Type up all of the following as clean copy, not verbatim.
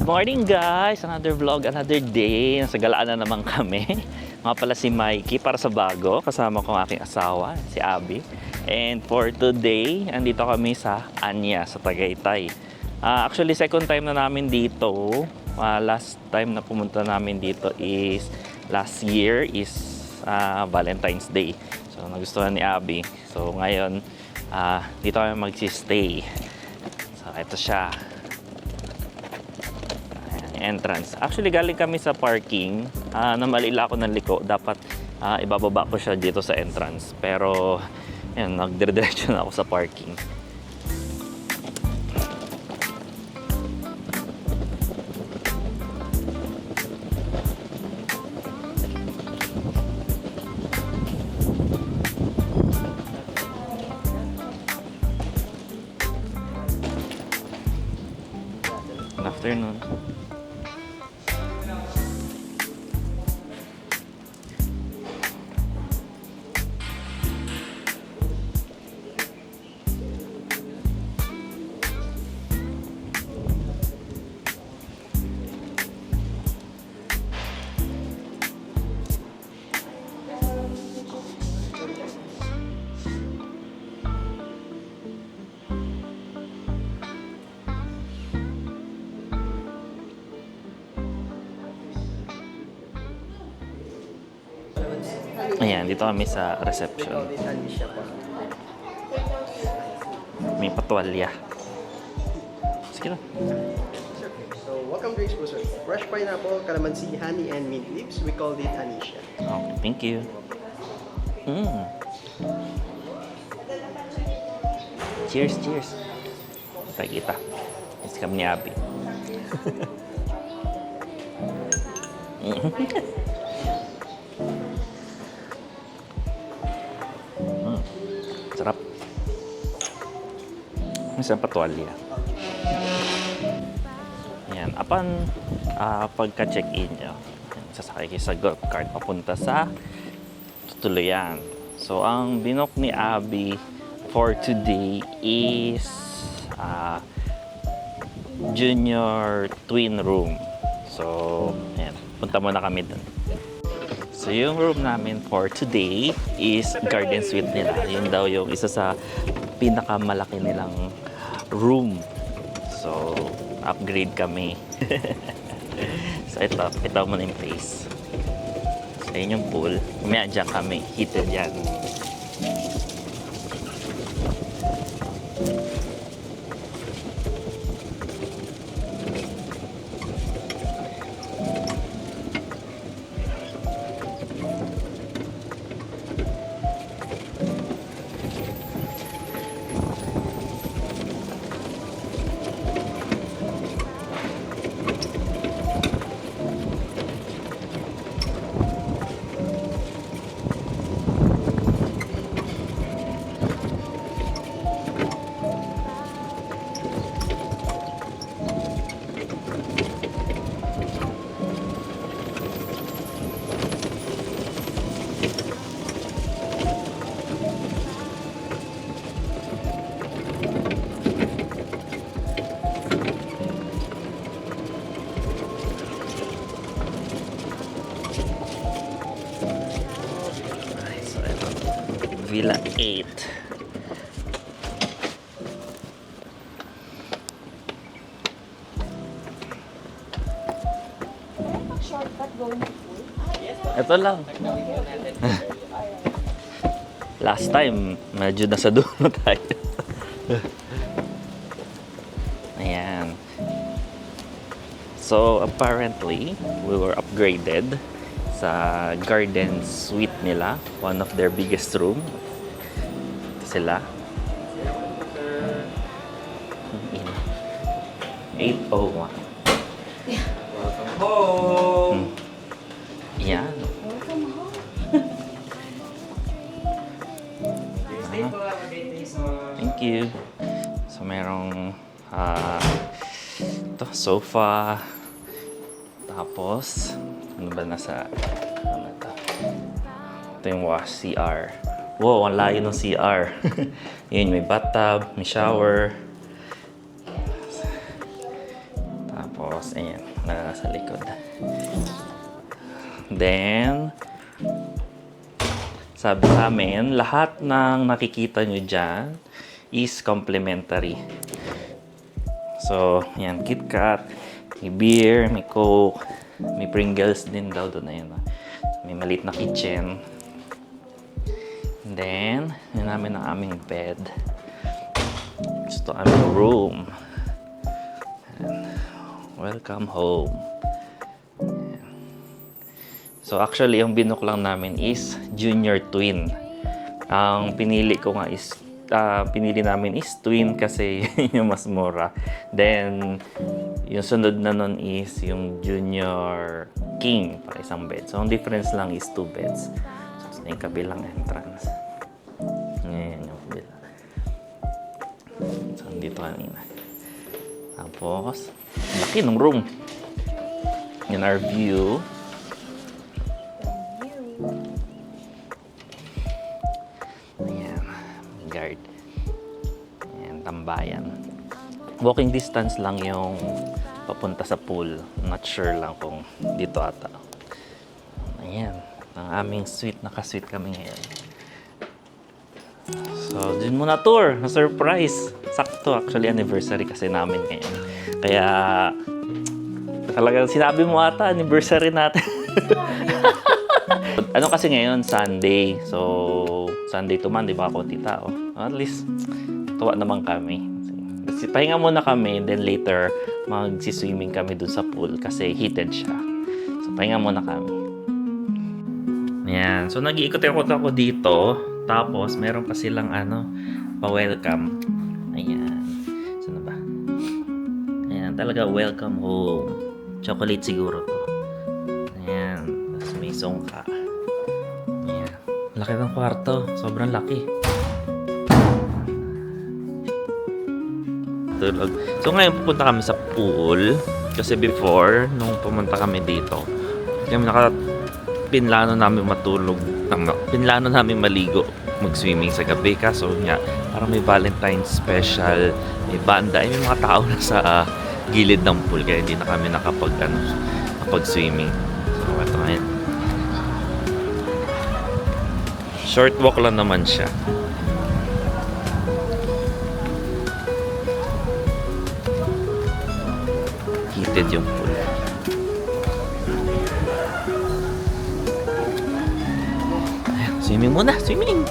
morning guys! Another vlog, another day. Nasa galaan na naman kami. Nga pala si Mikey para sa bago. Kasama ko ang aking asawa, si Abby. And for today, andito kami sa Anya, sa Tagaytay. Actually, second time na namin dito. Last time na pumunta namin dito is last year is Valentine's Day. So, nagustuhan ni Abby. So, ngayon, dito kami mag-stay. So, ito siya. Entrance. Actually, galing kami sa parking. Namalila ako ng liko. Dapat ibababa ko siya dito sa entrance. Pero, yun, nagdire-diretso na ako sa parking. Good afternoon. Ayan, dito kami sa reception. May patwalya. Sige na. So, welcome drinks po, sir. Fresh pineapple, calamansi, honey, and mint leaves. We call it Anisha. Okay, thank you. Cheers, cheers. Tayo kita. Yes, kami ni Abby. Sarap. Masarap patwalya. Ayan. Upon pagka-check-in nyo, sasakay kayo sa golf cart papunta sa Tutuluyan. So, ang binook ni Abby for today is junior twin room. So, ayan. Punta muna kami dun. So, yung room namin for today is garden suite nila. Yun daw yung isa sa pinakamalaki nilang room. So, upgrade kami. So, ito muna yung place. So, yun yung pool. Umaya dyan kami. Heated yan. Villa 8. Shortcut going to pool? Ito lang. Last time, medyo nasa dulo tayo. Ayan. So, apparently, we were upgraded sa garden suite nila. One of their biggest room. Ito sila. 801. Welcome home! Yan. Welcome home. Thank you. So, merong ito, sofa. Tapos, ano ba nasa ano ito? Ito yung wash CR. Wow, ang layo ng CR. Yun, may bathtub, may shower. Tapos, ayan, sa likod. Then, sabi sa amin, lahat ng nakikita nyo dyan is complimentary. So, yan, KitKat, may beer, may Coke, may Pringles din daw doon na yun. May maliit na kitchen. And then, yun namin ang aming bed. Ito aming room. And, welcome home. So actually, yung binook lang namin is junior twin. Ang pinili ko nga is, pinili namin is twin kasi yung mas mura. Then, yung sunod na nun is yung junior king para isang bed. So, ang difference lang is 2 beds. So, yung kabilang entrance. Ngayon yung kabila. So, dito kanina. Tapos, laki ng room. Yan our view. Ayan, guard. Ayan, tambayan. Walking distance lang yung papunta sa pool. Not sure lang kung dito ata. Ayan, ang aming suite. Naka-suite kami ngayon. So, dun muna tour. Na-surprise. Sakto, actually anniversary kasi namin ngayon. Kaya, talagang sinabi mo ata, anniversary natin. Ano kasi ngayon, Sunday. So, Sunday to Monday, baka konti tao. At least, tuwa naman kami. Kasi pahinga muna kami, then later, magsiswimming kami dun sa pool kasi heated siya. So, pahinga muna kami. Ayan. So, nag-iikot-ikot ako dito. Tapos, meron pa silang pa-welcome. Ayan. Saan ba? Ayan, talaga welcome home. Chocolate siguro to. Ayan. Tapos may songka. Ayan. Laki ng kwarto. Sobrang laki. Tulog. So ngayon pupunta kami sa pool. Kasi before, nung pumunta kami dito, kami pinlano namin matulog. Pinlano namin maligo, mag-swimming sa gabi. Kaso nga, parang may Valentine's special, may banda, may mga tao na sa gilid ng pool. Kaya hindi na kami nakapag-swimming. So ito ngayon. Short walk lang naman siya. Heated yung pool. Ayan, swimming muna, swimming!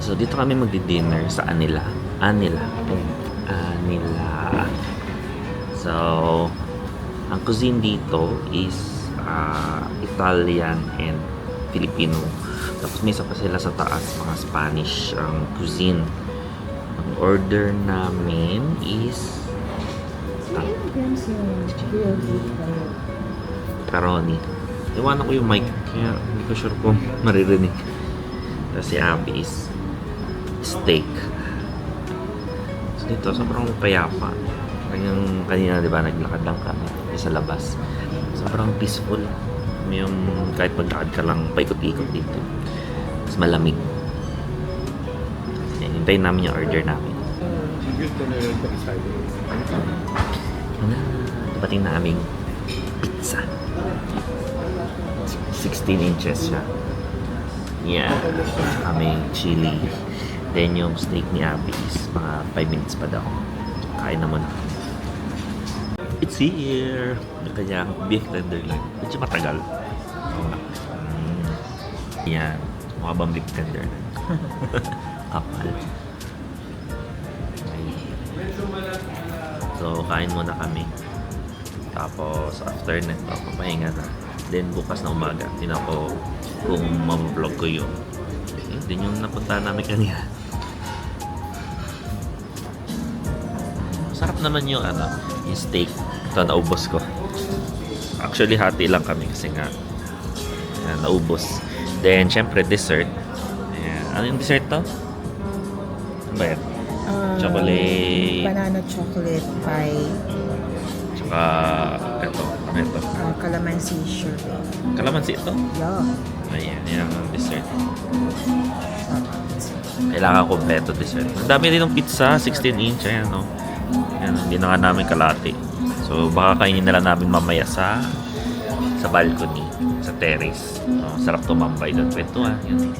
So, dito kami magdi-dinner sa Anila. So, ang cuisine dito is Italian and Filipino. Tapos may isa pa sila sa taas, mga Spanish ang cuisine. Ang order namin is pepperoni. Iwanan ko yung mic, kaya hindi ko sure kung maririnig. Tapos si Abby is steak. So dito, sobrang payapa. Kanyang kanina, di ba, naglakad lang kami sa labas. Sobrang peaceful. Yung kahit maglakad ka lang, paikot-ikot dito. Mas malamig. Hintayin namin yung order namin. Good to know yung excited. Dapating naming pizza. 16 inches siya. Yeah. Kaming chili. Then yung steak ni Abby is mga 5 minutes pa daw. Kain naman ako. It's here! Yung kanyang beef tenderloin. Medyo matagal. Yan. Mukha bang beef tenderloin? Kapal. So, kain muna kami. Tapos, after neto, papahinga na. Then, bukas na umaga, tingnan ko kung ma-vlog ko yung din yung napunta namin kanina. Sarap naman yung yung steak. Ito, naubos ko. Actually, hati lang kami kasi nga naubos. Then, syempre, dessert. Ayan. Ano yung dessert to? Ano ba yan? Chocolate. Banana chocolate pie. Tsaka, ito. Ano ito? Calamansi sherbet. Kalamansi ito? Yeah. Ayan, yan ang dessert. Kailangan kompleto dessert. Ang dami din ng pizza, 16 inch. Ayan, no? Ayan, hindi na nga namin kalati. So, baka kainin na lang namin mamaya sa balcony, sa terrace. Sarap tumambay doon. Kwentuhan. Yun.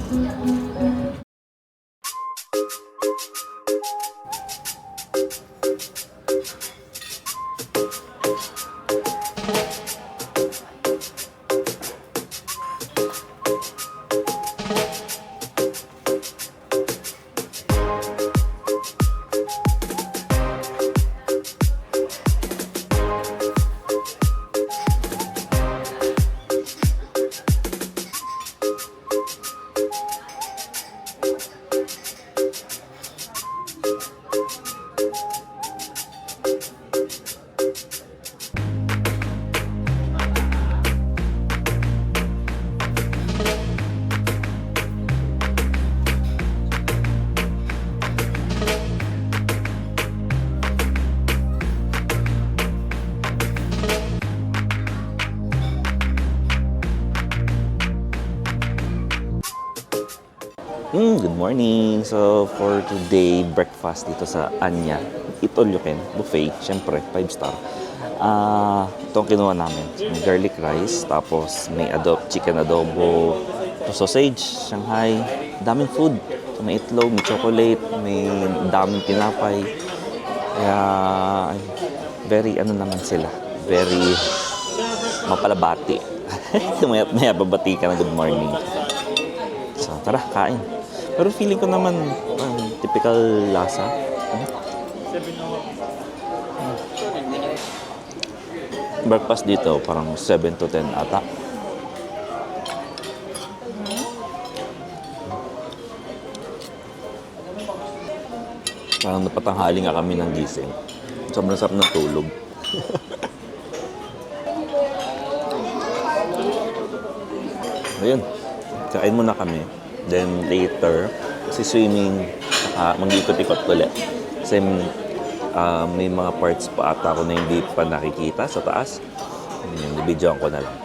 Good morning! So, for today, breakfast dito sa Anya. All you can, buffet, syempre, 5-star. Ito ang kinuha namin. May garlic rice, tapos may chicken adobo, sausage, Shanghai, daming food. So, may itlog, may chocolate, may daming tinapay. Kaya, very naman sila. Very mapalabati. Maya babati ka na good morning. So, tara, kain. Pero feeling ko naman typical lasa. Breakfast dito parang 7 to 10 ata. Parang napatanghali nga kami ng gising. Sobrang sarap ng tulog. Ayun, kain muna kami. Then later, swimming, mag-ikot-ikot ulit. Kasi may mga parts pa ata ako na hindi pa nakikita sa taas. Yung videoan ko na lang.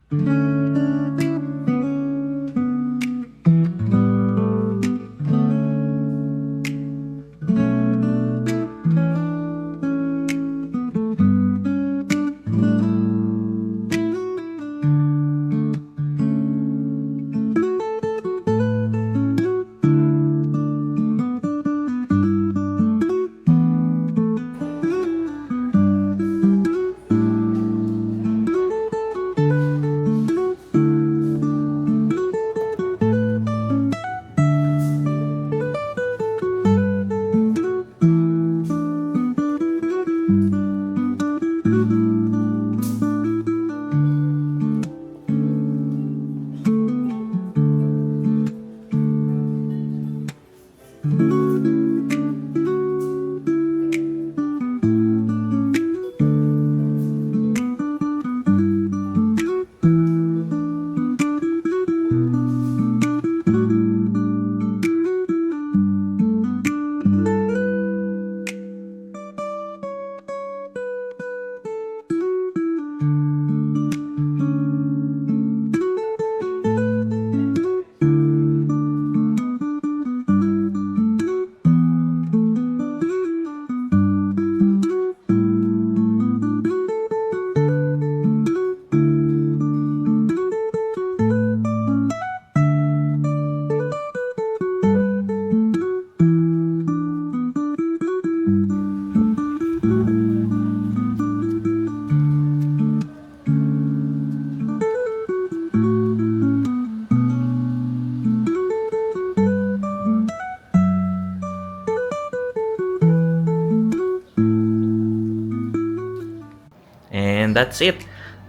And that's it.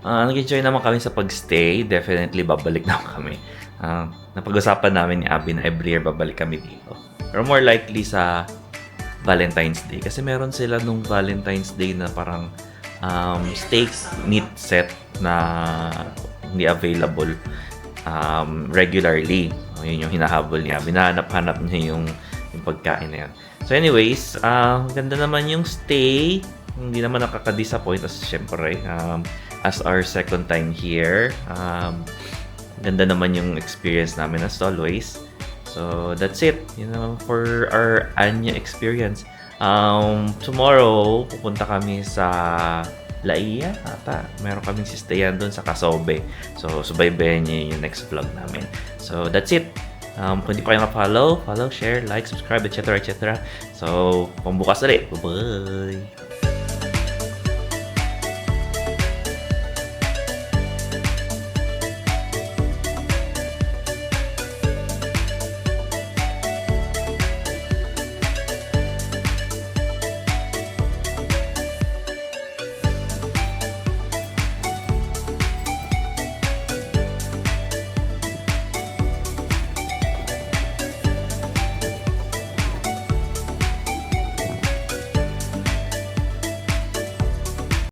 Nag-enjoy naman kami sa pagstay. Definitely babalik naman kami. Napag-usapan namin ni Abby na every year babalik kami dito. Pero more likely sa Valentine's Day. Kasi meron sila nung Valentine's Day na parang steak meat set na hindi available regularly. Yun yung hinahabol niya. Binahanap-hanap niya yung pagkain na yan. So anyways, ganda naman yung stay. Hindi naman nakaka-disappoint as syempre. As our second time here. Ganda naman yung experience namin as always. So that's it, for our Anya experience. Tomorrow, pupunta kami sa Laia ata. Meron kaming sistayan doon sa Casobe. So, subaybayan niyo yung next vlog namin. So, that's it. Kung hindi pa kayo follow, share, like, subscribe, etc. So, pambukas ulit. Bye-bye!